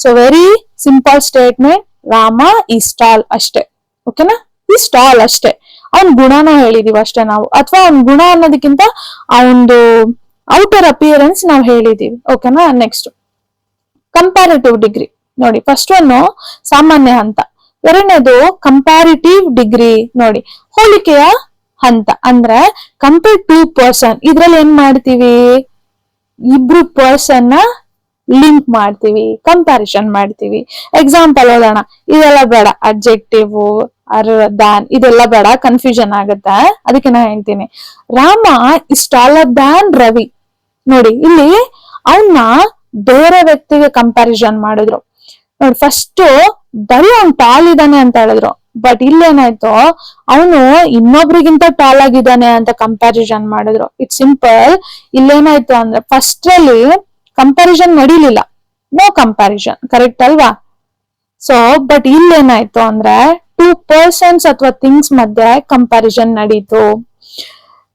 So very simple statement, Rama is tall ಅಷ್ಟೇ. ಓಕೆನಾ, ಈಸ್ ಟಾಲ್ ಅಷ್ಟೇ. ಅವನ್ ಗುಣನ ಹೇಳಿದೀವಿ ಅಷ್ಟೇ ನಾವು, ಅಥವಾ ಅವ್ನ ಗುಣ ಅನ್ನೋದಕ್ಕಿಂತ ಅವನದು ಔಟರ್ ಅಪಿಯರೆನ್ಸ್ ನಾವು ಹೇಳಿದೀವಿ. ಓಕೆನಾ, ನೆಕ್ಸ್ಟ್ ಕಂಪ್ಯಾರಿಟಿವ್ ಡಿಗ್ರಿ ನೋಡಿ. ಫಸ್ಟ್ ಒನ್ ಸಾಮಾನ್ಯ ಹಂತ, ಎರಡನೇದು ಕಂಪ್ಯಾರಿಟಿವ್ ಡಿಗ್ರಿ ನೋಡಿ, ಹೋಲಿಕೆಯ ಹಂತ. ಅಂದ್ರೆ ಕಂಪೇರ್ ಟು ಪರ್ಸನ್, ಇದ್ರಲ್ಲಿ ಏನ್ ಮಾಡ್ತೀವಿ, ಇಬ್ರು ಪರ್ಸನ್ ನ ಲಿಂಕ್ ಮಾಡ್ತೀವಿ, ಕಂಪ್ಯಾರಿಸನ್ ಮಾಡ್ತೀವಿ. ಎಕ್ಸಾಂಪಲ್ ಓದೋಣ, ಇದೆಲ್ಲ ಬೇಡ, ಅಡ್ಜೆಕ್ಟಿವ್ ಅರ್ ದ್ಯಾನ್ ಇದೆಲ್ಲ ಬೇಡ, ಕನ್ಫ್ಯೂಷನ್ ಆಗುತ್ತೆ. ಅದಕ್ಕೆ ನಾ ಹೇಳ್ತೀನಿ, Rama is taller than Ravi. ನೋಡಿ, ಇಲ್ಲಿ ಅವನ್ನ ಬೇರೆ ವ್ಯಕ್ತಿಗೆ ಕಂಪ್ಯಾರಿಸನ್ ಮಾಡಿದ್ರು ನೋಡಿ. ಫಸ್ಟ್ ಬರೀ ಅವ್ನ್ ಟಾಲ್ ಇದ್ದಾನೆ ಅಂತ ಹೇಳಿದ್ರು, ಬಟ್ ಇಲ್ಲೇನಾಯ್ತು, ಅವನು ಇನ್ನೊಬ್ರಿಗಿಂತ ಟಾಲ್ ಆಗಿದ್ದಾನೆ ಅಂತ ಕಂಪ್ಯಾರಿಸನ್ ಮಾಡಿದ್ರು. It's simple. ಇಲ್ಲೇನಾಯ್ತು ಅಂದ್ರೆ ಫಸ್ಟ್ ಅಲ್ಲಿ ಕಂಪ್ಯಾರಿಸನ್ ನಡೀಲಿಲ್ಲ, ನೋ ಕಂಪ್ಯಾರಿಸನ್, ಕರೆಕ್ಟ್ ಅಲ್ವಾ? ಸೊ ಬಟ್ ಇಲ್ಲೇನಾಯ್ತು ಅಂದ್ರೆ ಟೂ ಪರ್ಸನ್ಸ್ ಅಥವಾ ಥಿಂಗ್ಸ್ ಮಧ್ಯೆ ಕಂಪ್ಯಾರಿಸನ್ ನಡೀತು.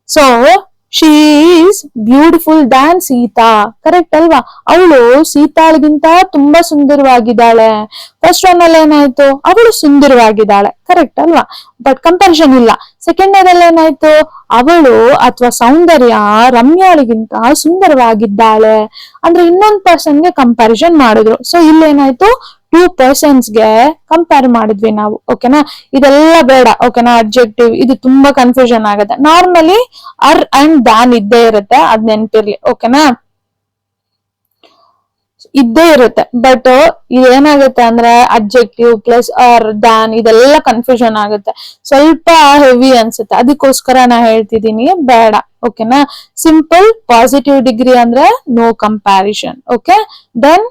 So she is beautiful than Sita, correct ಅಲ್ವಾ? ಅವಳು ಸೀತಾಳ್ಗಿಂತ ತುಂಬಾ ಸುಂದರವಾಗಿದ್ದಾಳೆ. ಫಸ್ಟ್ ಒನ್ ಅಲ್ಲಿ ಏನಾಯ್ತು, ಅವಳು ಸುಂದರವಾಗಿದ್ದಾಳೆ, ಕರೆಕ್ಟ್ ಅಲ್ವಾ? ಬಟ್ ಕಂಪ್ಯಾರಿಸನ್ ಇಲ್ಲ. ಸೆಕೆಂಡ್ ಏನಾಯ್ತು, ಅವಳು ಅಥವಾ ಸೌಂದರ್ಯ ರಮ್ಯಾಳಿಗಿಂತ ಸುಂದರವಾಗಿದ್ದಾಳೆ ಅಂದ್ರೆ ಇನ್ನೊಂದ್ ಪರ್ಸನ್ಗೆ ಕಂಪ್ಯಾರಿಸನ್ ಮಾಡಿದ್ರು. ಸೊ ಇಲ್ಲೇನಾಯ್ತು, ಟೂ ಪರ್ಸನ್ಸ್ಗೆ ಕಂಪೇರ್ ಮಾಡಿದ್ವಿ ನಾವು. ಓಕೆನಾ, ಇದೆಲ್ಲ ಬೇಡ. ಓಕೆನಾ, ಅಡ್ಜೆಕ್ಟಿವ್ ಇದು ತುಂಬಾ ಕನ್ಫ್ಯೂಷನ್ ಆಗುತ್ತೆ. ನಾರ್ಮಲಿ ಅರ್ ಅಂಡ್ ದಾನ್ ಇದ್ದೇ ಇರುತ್ತೆ, ಅದ್ ನೆನ್ಪಿರ್ಲಿ. ಓಕೆನಾ, ಇದ್ದೇ ಇರುತ್ತೆ. ಬಟ್ ಇದೇನಾಗುತ್ತೆ ಅಂದ್ರೆ ಅಡ್ಜೆಕ್ಟಿವ್ ಪ್ಲಸ್ ಅರ್ ದಾನ್ ಇದೆಲ್ಲ ಕನ್ಫ್ಯೂಷನ್ ಆಗುತ್ತೆ, ಸ್ವಲ್ಪ ಹೆವಿ ಅನ್ಸುತ್ತೆ. ಅದಕ್ಕೋಸ್ಕರ ನಾ ಹೇಳ್ತಿದೀನಿ, ಬೇಡ. ಓಕೆನಾ, ಸಿಂಪಲ್ ಪಾಸಿಟಿವ್ ಡಿಗ್ರಿ ಅಂದ್ರೆ no comparison. Okay, then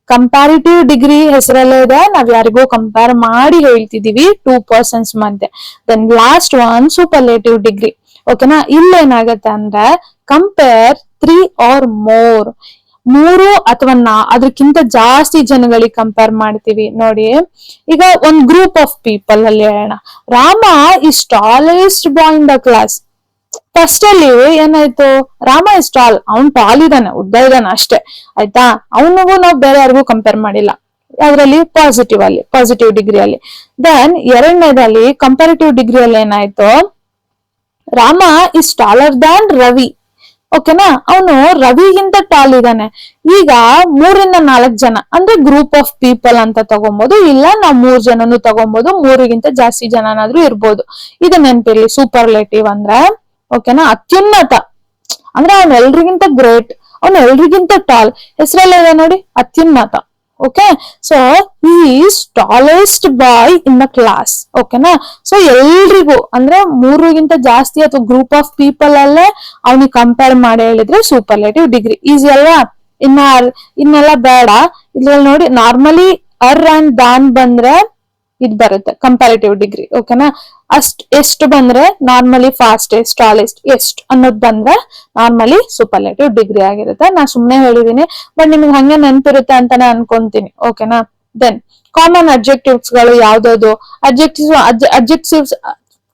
comparative degree ಹೆಸರಲ್ಲೇ ಇದೆ, ನಾವ್ ಯಾರಿಗೋ ಕಂಪೇರ್ ಮಾಡಿ ಹೇಳ್ತಿದೀವಿ ಟೂ ಪರ್ಸನ್ಸ್ ಮಧ್ಯೆ. Then last one superlative degree. ಓಕೆನಾ, ಇಲ್ಲೇನಾಗತ್ತೆ ಅಂದ್ರೆ ಕಂಪೇರ್ 3 or more, ಮೂರು ಅಥವಾ ಅದಕ್ಕಿಂತ ಜಾಸ್ತಿ ಜನಗಳಿಗೆ ಕಂಪೇರ್ ಮಾಡ್ತೀವಿ. ನೋಡಿ, ಈಗ ಒಂದ್ ಗ್ರೂಪ್ ಆಫ್ ಪೀಪಲ್ ಅಲ್ಲಿ ಹೇಳೋಣ, Rama is tallest boy in the class. First ಅಲ್ಲಿ ಏನಾಯ್ತು, ರಾಮ ಇಸ್ ಟಾಲ್, ಅವ್ನ್ ಟಾಲ್ ಇದ್ದಾನೆ, ಉದ್ದ ಇದ್ದಾನೆ ಅಷ್ಟೇ, ಆಯ್ತಾ? ಅವನಿಗೂ ನಾವು ಬೇರೆ ಯಾರಿಗೂ ಕಂಪೇರ್ ಮಾಡಿಲ್ಲ. ಅದ್ರಲ್ಲಿ ಪಾಸಿಟಿವ್ ಡಿಗ್ರಿಯಲ್ಲಿ. ದೆನ್ ಎರಡನೇದಲ್ಲಿ ಕಂಪ್ಯಾರಿಟಿವ್ ಡಿಗ್ರಿಯಲ್ಲಿ ಏನಾಯ್ತು, Rama is taller than Ravi. ಓಕೆನಾ, ಅವನು ರವಿಗಿಂತ ಟಾಲ್ ಇದ್ದಾನೆ. ಈಗ 3-4 ಜನ ಅಂದ್ರೆ ಗ್ರೂಪ್ ಆಫ್ ಪೀಪಲ್ ಅಂತ ತಗೊಬಹುದು, ಇಲ್ಲ ನಾವ್ 3 ಜನನು ತಗೊಬಹುದು, 3ಗಿಂತ ಜಾಸ್ತಿ ಜನನಾದ್ರೂ ಇರ್ಬೋದು. ಇದು ನೆನ್ಪಿರ್ಲಿ. ಸೂಪರ್ಲೇಟಿವ್ ಅಂದ್ರೆ ಓಕೆನಾ, ಅತ್ಯುನ್ನತ ಅಂದ್ರೆ ಅವ್ನ ಎಲ್ರಿಗಿಂತ ಗ್ರೇಟ್, ಅವ್ನ ಎಲ್ರಿಗಿಂತ ಟಾಲ್. ಹೆಸರಲ್ಲೇ ಇದೆ ನೋಡಿ, ಅತ್ಯುನ್ನತ. Okay, so is tallest boy in the class. ಓಕೆನಾ, ಸೊ ಎಲ್ರಿಗೂ ಅಂದ್ರೆ 3ಗಿಂತ ಜಾಸ್ತಿ ಅಥವಾ ಗ್ರೂಪ್ ಆಫ್ ಪೀಪಲ್ ಅಲ್ಲೇ ಅವ್ನಿಗೆ ಕಂಪೇರ್ ಮಾಡಿ ಹೇಳಿದ್ರೆ ಸೂಪರ್ಲೇಟಿವ್ ಡಿಗ್ರಿ. ಈಸಿ ಅಲ್ವಾ? ಇನ್ನೆಲ್ಲ ಬೇಡ. ಇದ್ರಲ್ಲಿ ನೋಡಿ, ನಾರ್ಮಲಿ ಅರ್ ಅಂಡ್ ದಾನ್ ಬಂದ್ರೆ ಇದ್ ಬರುತ್ತೆ ಕಂಪ್ಯಾರಿಟಿವ್ ಡಿಗ್ರಿ. ಓಕೆನಾ, ಎಷ್ಟು ಬಂದ್ರೆ ನಾರ್ಮಲಿ ಫಾಸ್ಟೆಸ್ಟ್, ಟಾಲೆಸ್ಟ್, ಎಷ್ಟು ಅನ್ನೋದು ಬಂದ್ರೆ ನಾರ್ಮಲಿ ಸೂಪರ್ಲೇಟಿವ್ ಡಿಗ್ರಿ ಆಗಿರುತ್ತೆ. ನಾ ಸುಮ್ನೆ ಹೇಳಿದೀನಿ, ಬಟ್ ನಿಮ್ಗೆ ಹಂಗೆ ನೆನ್ಪಿರುತ್ತೆ ಅಂತಾನೆ ಅನ್ಕೊಂತೀನಿ. ಓಕೆನಾ, ದೆನ್ ಕಾಮನ್ ಅಡ್ಜೆಕ್ಟಿವ್ಸ್ ಗಳು ಯಾವ್ದು?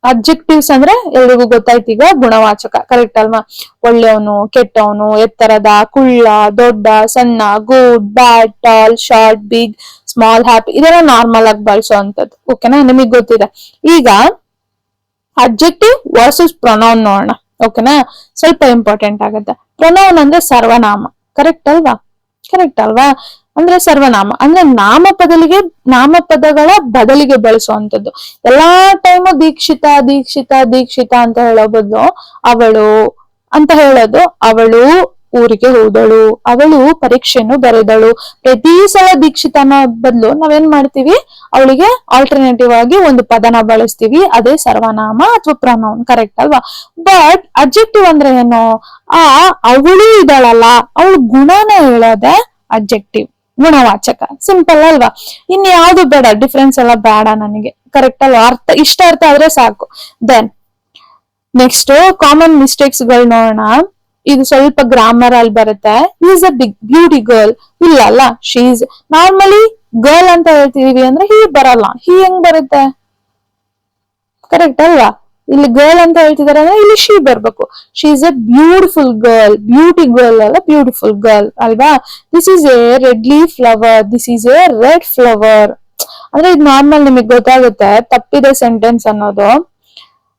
ಅಡ್ಜೆಕ್ಟಿವ್ಸ್ ಅಂದ್ರೆ ಎಲ್ರಿಗೂ ಗೊತ್ತಾಯ್ತು ಈಗ, ಗುಣವಾಚಕ, ಕರೆಕ್ಟ್ ಅಲ್ವಾ? ಒಳ್ಳೆಯವನು, ಕೆಟ್ಟವನು, ಎತ್ತರದ, ಕುಳ್ಳ, ದೊಡ್ಡ, ಸಣ್ಣ, good, bad, tall, short, big, small, happy, ಇದೆಲ್ಲ ನಾರ್ಮಲ್ ಆಗಿ ಬಳಸುವಂತದ್ದು. ಓಕೆನಾ, ನಿಮಗ್ ಗೊತ್ತಿದೆ. ಈಗ ಅಡ್ಜೆಕ್ಟಿವ್ ವರ್ಸಸ್ ಪ್ರೊನೌನ್ ನೋಡೋಣ. ಓಕೆನಾ, ಸ್ವಲ್ಪ ಇಂಪಾರ್ಟೆಂಟ್ ಆಗುತ್ತೆ. ಪ್ರೊನೌನ್ ಅಂದ್ರೆ ಸರ್ವನಾಮ, ಕರೆಕ್ಟ್ ಅಲ್ವಾ? ಅಂದ್ರೆ ಸರ್ವನಾಮ ಅಂದ್ರೆ ನಾಮಪದಗಳ ಬದಲಿಗೆ ಬಳಸುವಂತದ್ದು. ಎಲ್ಲಾ ಟೈಮು ದೀಕ್ಷಿತ ಅಂತ ಹೇಳೋ ಬದಲು ಅವಳು ಅಂತ ಹೇಳೋದು. ಅವಳು ಊರಿಗೆ ಹೋದಳು, ಅವಳು ಪರೀಕ್ಷೆಯನ್ನು ಬರೆದಳು. ಪ್ರತಿ ಸಲ ದೀಕ್ಷಿತನ ಬದಲು ನಾವೇನ್ ಮಾಡ್ತೀವಿ, ಅವಳಿಗೆ ಆಲ್ಟರ್ನೇಟಿವ್ ಆಗಿ ಒಂದು ಪದನ ಬಳಸ್ತೀವಿ, ಅದೇ ಸರ್ವನಾಮ ಅಥವಾ ಪ್ರೊನೌನ್, ಕರೆಕ್ಟ್ ಅಲ್ವಾ? ಬಟ್ ಅಡ್ಜೆಕ್ಟಿವ್ ಅಂದ್ರೆ ಏನು, ಅವಳು ಇದ್ದಾಳಲ್ಲ, ಅವಳು ಗುಣನ ಹೇಳೋದೆ ಅಡ್ಜೆಕ್ಟಿವ್, ಗುಣವಾಚಕ. ಸಿಂಪಲ್ ಅಲ್ವಾ? ಇನ್ ಯಾವ್ದು ಬೇಡ, ಡಿಫ್ರೆನ್ಸ್ ಎಲ್ಲ ಬೇಡ ನನಗೆ. ಕರೆಕ್ಟ್ ಅಲ್ವಾ? ಇಷ್ಟ ಅರ್ಥ ಆದ್ರೆ ಸಾಕು. ದೆನ್ ನೆಕ್ಸ್ಟ್ ಕಾಮನ್ ಮಿಸ್ಟೇಕ್ಸ್ ಗಳು ನೋಡೋಣ. ಇದು ಸ್ವಲ್ಪ ಗ್ರಾಮರ್ ಅಲ್ಲಿ ಬರುತ್ತೆ. Is a big beauty girl, ಇಲ್ಲ ಅಲ್ಲ, ಶಿ ಈಸ್. ನಾರ್ಮಲಿ ಗರ್ಲ್ ಅಂತ ಹೇಳ್ತಿದೀವಿ ಅಂದ್ರೆ ಹೀ ಬರಲ್ಲ, ಹೀ ಹೆಂಗ್ ಬರುತ್ತೆ? ಕರೆಕ್ಟ್ ಅಲ್ವಾ? ಇಲ್ಲಿ ಗರ್ಲ್ ಅಂತ ಹೇಳ್ತಿದಾರೆ ಅಂದ್ರೆ ಇಲ್ಲಿ ಶಿ ಬರ್ಬೇಕು. She is a beautiful girl, beauty girl ಅಲ್ಲ, ಬ್ಯೂಟಿಫುಲ್ ಗರ್ಲ್ ಅಲ್ವಾ? This is a redly flower, this is a red flower. ಅಂದ್ರೆ ಇದು ನಾರ್ಮಲ್ ನಿಮಗೆ ಗೊತ್ತಾಗುತ್ತೆ ತಪ್ಪಿದೆ ಸೆಂಟೆನ್ಸ್ ಅನ್ನೋದು.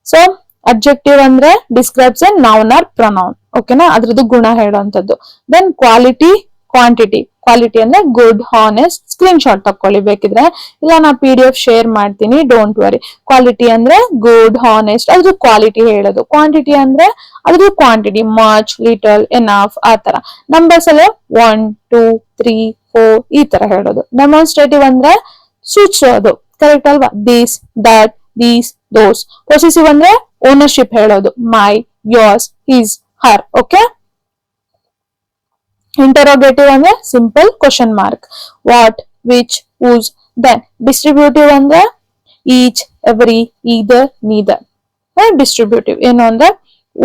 ಸೊ ಅಬ್ಜೆಕ್ಟಿವ್ ಅಂದ್ರೆ describes a noun or pronoun. ಓಕೆನಾ? ಅದ್ರದ್ದು ಗುಣ ಹೇಳುವಂತದ್ದು. Then quality, quantity. ಕ್ವಾಲಿಟಿ ಅಂದ್ರೆ ಗುಡ್, ಹಾನೆಸ್ಟ್. ಸ್ಕ್ರೀನ್ ಶಾಟ್ ತಕೊಳ್ಳಿ ಬೇಕಿದ್ರೆ, ಇಲ್ಲ ನಾ PDF ಶೇರ್ ಮಾಡ್ತೀನಿ, ಡೋಂಟ್ ವರಿ. ಕ್ವಾಲಿಟಿ ಅಂದ್ರೆ ಗುಡ್, ಹಾನೆಸ್ಟ್, ಅದ್ರ ಕ್ವಾಲಿಟಿ ಹೇಳೋದು. ಕ್ವಾಂಟಿಟಿ ಅಂದ್ರೆ ಅದ್ರ ಕ್ವಾಂಟಿಟಿ, ಮಚ್, ಲಿಟಲ್, ಎನಫ್, ಆ ತರ. ನಂಬರ್ಸ್ ಅಲ್ಲೇ 1 2 3 4 ಈ ತರ ಹೇಳೋದು. ಡೆಮಾನ್ಸ್ಟ್ರೇಟಿವ್ ಅಂದ್ರೆ ಸೂಚಿಸೋದು. ಕರೆಕ್ಟ್ ಅಲ್ವಾ? This, that, these, those. Possessive ಅಂದ್ರೆ ಓನರ್ಶಿಪ್ ಹೇಳೋದು. My, yours, his, her. Okay. Interrogative ಅಂದ್ರೆ simple question mark. What, which, whose. Then distributive ಅಂದ್ರೆ each, every, either, neither. Distributive ಏನು ಅಂದ್ರೆ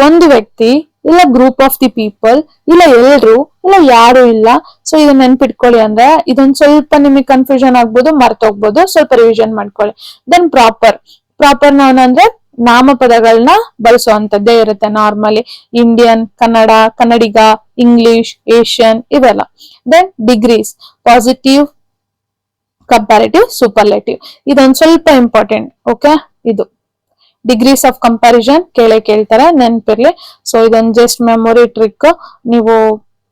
ಒಂದು ವ್ಯಕ್ತಿ, ಇಲ್ಲ ಗ್ರೂಪ್ ಆಫ್ ದಿ ಪೀಪಲ್, ಇಲ್ಲ ಎಲ್ರು, ಇಲ್ಲ ಯಾರು ಇಲ್ಲ. ಸೊ ಇದನ್ನ ನೆನ್ಪಿಟ್ಕೊಳ್ಳಿ. ಅಂದ್ರೆ ಇದೊಂದ್ ಸ್ವಲ್ಪ ನಿಮಗೆ ಕನ್ಫ್ಯೂಷನ್ ಆಗ್ಬೋದು, ಮರ್ತೋಗ್ಬೋದು, ಸ್ವಲ್ಪ ರಿವಿಷನ್ ಮಾಡ್ಕೊಳ್ಳಿ. Then proper. ಪ್ರಾಪರ್ ನೌನ್ ಅಂದ್ರೆ ನಾಮಪದಗಳನ್ನ ಬಳಸುವಂತದ್ದೇ ಇರುತ್ತೆ. Normally Indian, Kannada, Kannadiga, English, Asian, ಇವೆಲ್ಲ. Then degrees, positive, comparative, superlative. ಇದೊಂದ್ ಸ್ವಲ್ಪ ಇಂಪಾರ್ಟೆಂಟ್. ಓಕೆ. ಇದು ಡಿಗ್ರೀಸ್ ಆಫ್ ಕಂಪ್ಯಾರಿಸನ್ ಕೇಳ್ತಾರೆ, ನೆನ್ಪಿರ್ಲಿ. ಸೊ ಇದೊಂದು ಜಸ್ಟ್ ಮೆಮೊರಿ ಟ್ರಿಕ್. ನೀವು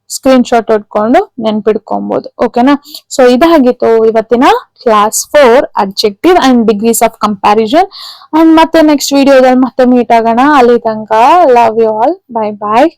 ಸ್ಕ್ರೀನ್ ಶಾಟ್ ಹೊಡ್ಕೊಂಡು ನೆನ್ಪಿಡ್ಕೊಬಹುದು. ಓಕೆನಾ? ಸೊ ಇದಾಗಿತ್ತು ಇವತ್ತಿನ class 4 objective and degrees of comparison. And ಮತ್ತೆ ನೆಕ್ಸ್ಟ್ ವಿಡಿಯೋದಲ್ಲಿ ಮತ್ತೆ ಮೀಟ್ ಆಗೋಣ. ಅಲ್ಲಿ ತನಕ love you all. Bye bye.